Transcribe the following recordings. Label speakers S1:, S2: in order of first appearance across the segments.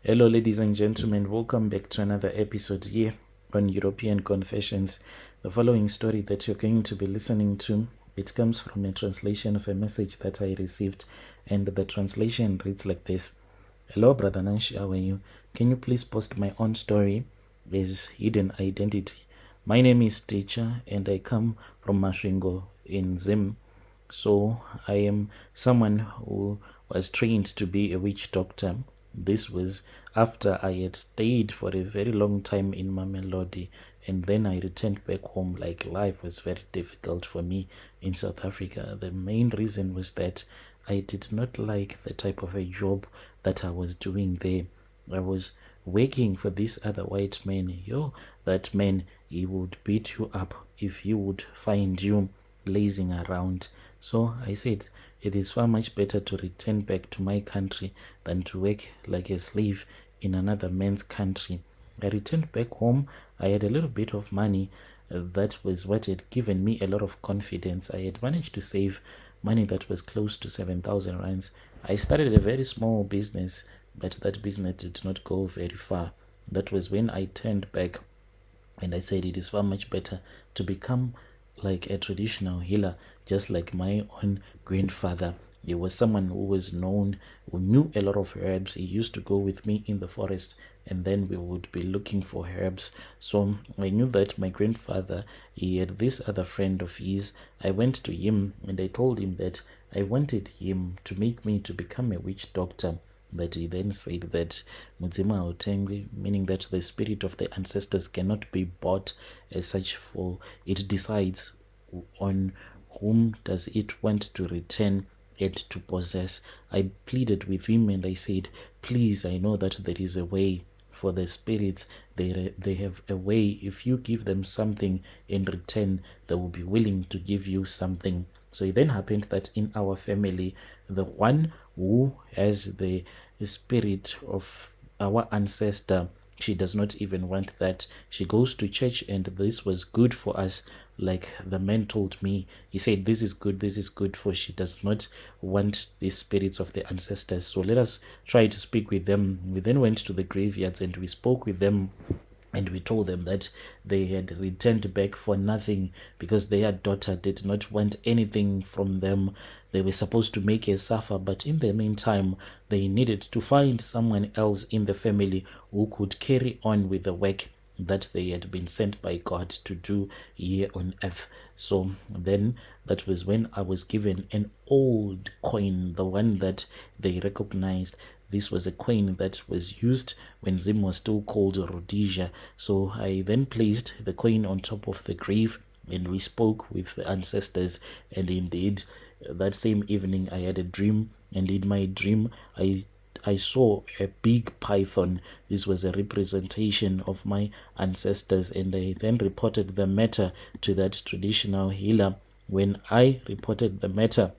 S1: Hello, ladies and gentlemen. Welcome back to another episode here on European Confessions. The following story that you're going to be listening to, it comes from a translation of a message that I received, and the translation reads like this. Hello, Brother Nanshi, how are you? Can you please post my own story as Hidden Identity? My name is Teacher, and I come from Masvingo in Zim. So I am someone who was trained to be a witch doctor. This was after I had stayed for a very long time in Mamelodi, and then I returned back home. Like, life was very difficult for me in South Africa. The main reason was that I did not like the type of a job that I was doing there. I was working for this other white man. That man, he would beat you up if he would find you lazing around. So I said, it is far much better to return back to my country than to work like a slave in another man's country. I returned back home. I had a little bit of money. That was what had given me a lot of confidence. I had managed to save money that was close to 7,000 rands. I started a very small business, but that business did not go very far. That was when I turned back and I said, it is far much better to become like a traditional healer, just like my own grandfather. He was someone who was known, who knew a lot of herbs. He used to go with me in the forest, and then we would be looking for herbs. So I knew that my grandfather, he had this other friend of his. I went to him and I told him that I wanted him to make me to become a witch doctor. But he then said that Mudzima Hautengwi, meaning that the spirit of the ancestors cannot be bought as such, for it decides on whom does it want to return it to possess. I pleaded with him and I said, please, I know that there is a way for the spirits. They have a way. If you give them something in return, they will be willing to give you something. So it then happened that in our family, the one who has the spirit of our ancestor, she does not even want that. She goes to church, and this was good for us. Like the man told me, he said, this is good, for she does not want the spirits of the ancestors. So let us try to speak with them. We then went to the graveyards and we spoke with them. And we told them that they had returned back for nothing because their daughter did not want anything from them. They were supposed to make her suffer, but in the meantime, they needed to find someone else in the family who could carry on with the work that they had been sent by God to do here on earth. So then that was when I was given an old coin, the one that they recognized. This was a coin that was used when Zim was still called Rhodesia. So I then placed the coin on top of the grave and we spoke with the ancestors. And indeed, that same evening I had a dream, and in my dream I saw a big python. This was a representation of my ancestors, and I then reported the matter to that traditional healer. When I reported the matter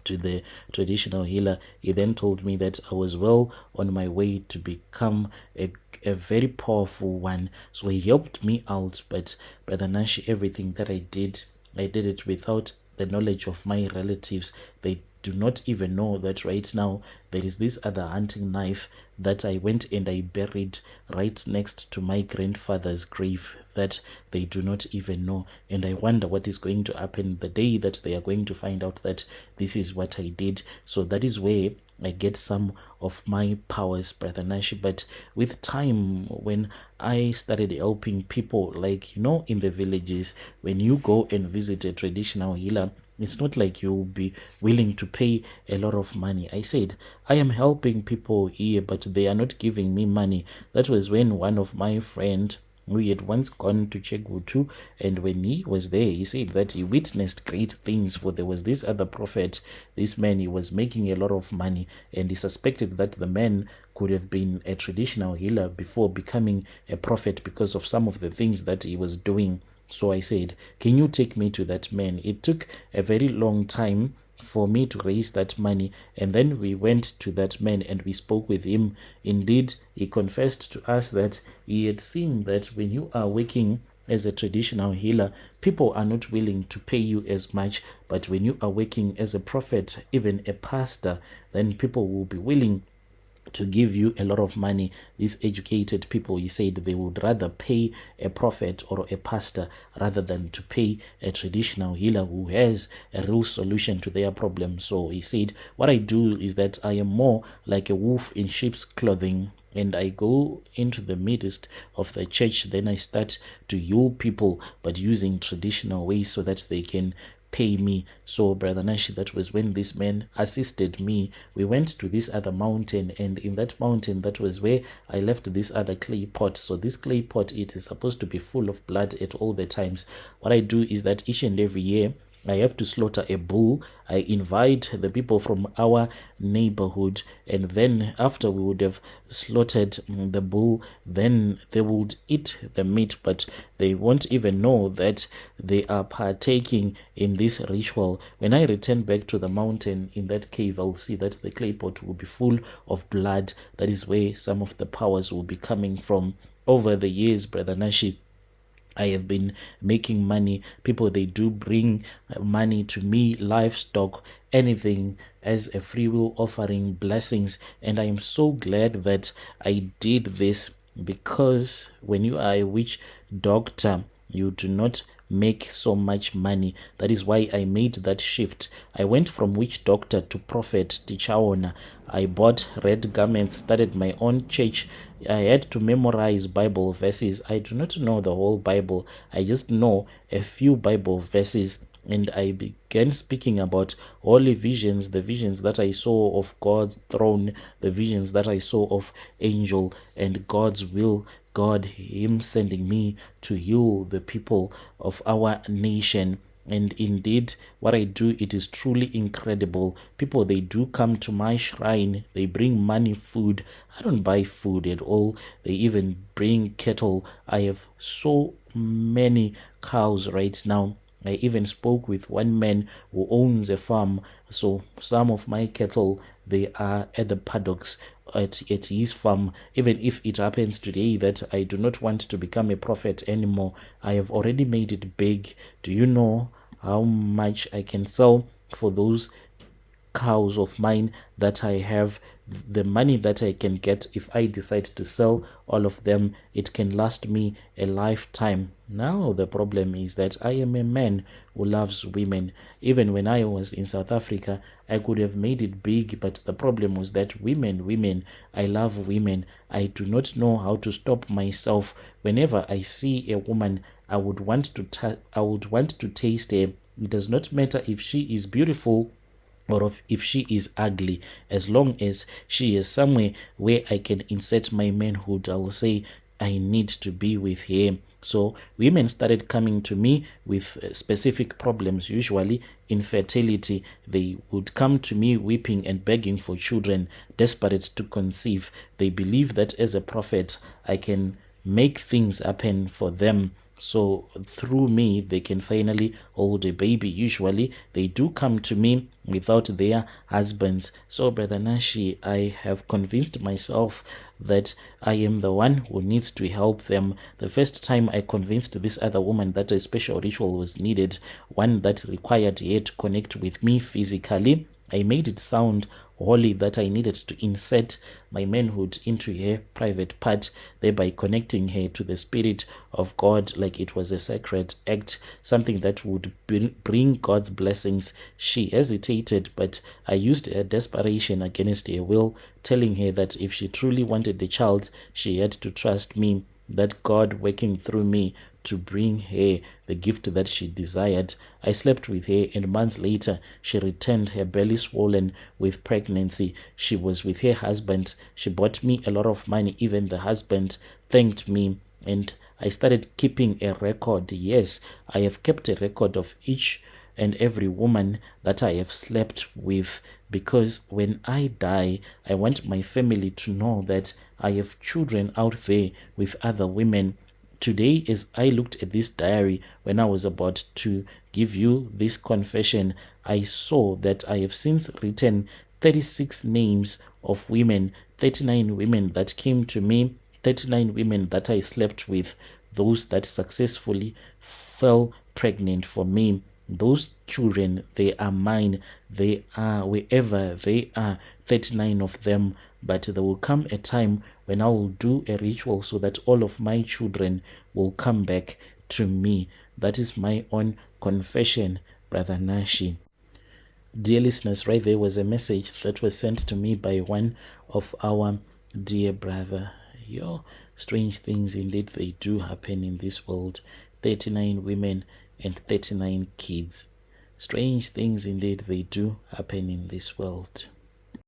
S1: to the traditional healer, he then told me that I was well on my way to become a very powerful one. So he helped me out. But Brother Nashi, everything that I did it without the knowledge of my relatives. They do not even know that right now there is this other hunting knife that I went and I buried right next to my grandfather's grave, that they do not even know. And I wonder what is going to happen the day that they are going to find out that this is what I did. So that is where I get some of my powers, Brother Nashi. But with time, when I started helping people, like, in the villages, when you go and visit a traditional healer, it's not like you'll be willing to pay a lot of money. I said, I am helping people here, but they are not giving me money. That was when one of my friends, we had once gone to Chegutu, and when he was there, he said that he witnessed great things, for there was this other prophet. This man, he was making a lot of money, and he suspected that the man could have been a traditional healer before becoming a prophet because of some of the things that he was doing. So I said, can you take me to that man? It took a very long time for me to raise that money, and then we went to that man and we spoke with him. Indeed, he confessed to us that he had seen that when you are working as a traditional healer, people are not willing to pay you as much, but when you are working as a prophet, even a pastor, then people will be willing to give you a lot of money. These educated people, he said, they would rather pay a prophet or a pastor rather than to pay a traditional healer who has a real solution to their problem. So he said, what I do is that I am more like a wolf in sheep's clothing, and I go into the midst of the church. Then I start to heal people, but using traditional ways so that they can pay me. So Brother Nashi, that was when this man assisted me. We went to this other mountain, and in that mountain, that was where I left this other clay pot. So this clay pot, it is supposed to be full of blood at all the times. What I do is that each and every year I have to slaughter a bull. I invite the people from our neighborhood, and then after we would have slaughtered the bull, then they would eat the meat, but they won't even know that they are partaking in this ritual. When I return back to the mountain in that cave, I'll see that the clay pot will be full of blood. That is where some of the powers will be coming from. Over the years, Brother Nashi, I have been making money. People, they do bring money to me, livestock, anything as a free will offering, blessings. And I am so glad that I did this, because when you are a witch doctor, you do not make so much money. That is why I made that shift. I went from witch doctor to prophet, teacher owner. I bought red garments, started my own church. I had to memorize Bible verses. I do not know the whole Bible. I just know a few Bible verses. And I began speaking about holy visions, the visions that I saw of God's throne, the visions that I saw of angel and God's will, God, him sending me to heal the people of our nation. And indeed, what I do, it is truly incredible. People, they do come to my shrine. They bring money, food. I don't buy food at all. They even bring cattle. I have so many cows right now. I even spoke with one man who owns a farm. So some of my cattle, they are at the paddocks at his farm. Even if it happens today that I do not want to become a prophet anymore, I have already made it big. Do you know how much I can sell for those cows of mine that I have? The money that I can get, if I decide to sell all of them, it can last me a lifetime. Now the problem is that I am a man who loves women. Even when I was in South Africa, I could have made it big, but the problem was that women, I love women. I do not know how to stop myself. Whenever I see a woman, I would want to taste her. It does not matter if she is beautiful or if she is ugly, as long as she is somewhere where I can insert my manhood. I will say I need to be with her. So women started coming to me with specific problems, usually infertility. They would come to me weeping and begging for children, desperate to conceive. They believe that as a prophet, I can make things happen for them. So through me, they can finally hold a baby. Usually, they do come to me without their husbands. So, Brother Nashi, I have convinced myself that I am the one who needs to help them. The first time I convinced this other woman that a special ritual was needed, one that required her to connect with me physically, I made it sound holy that I needed to insert my manhood into her private part, thereby connecting her to the Spirit of God like it was a sacred act, something that would bring God's blessings. She hesitated, but I used her desperation against her will, telling her that if she truly wanted a child, she had to trust me, that God working through me to bring her the gift that she desired. I slept with her, and months later, she returned, her belly swollen with pregnancy. She was with her husband. She bought me a lot of money. Even the husband thanked me, and I started keeping a record. Yes, I have kept a record of each and every woman that I have slept with, because when I die, I want my family to know that I have children out there with other women. Today, as I looked at this diary when I was about to give you this confession, I saw that I have since written 36 names of women, 39 women that came to me, 39 women that I slept with, those that successfully fell pregnant for me. Those children, they are mine. They are wherever they are, 39 of them. but there will come a time when I will do a ritual so that all of my children will come back to me. That is my own confession, Brother Nashi. Dear listeners, right there was a message that was sent to me by one of our dear brother. Strange things indeed they do happen in this world. 39 women and 39 kids. Strange things indeed they do happen in this world.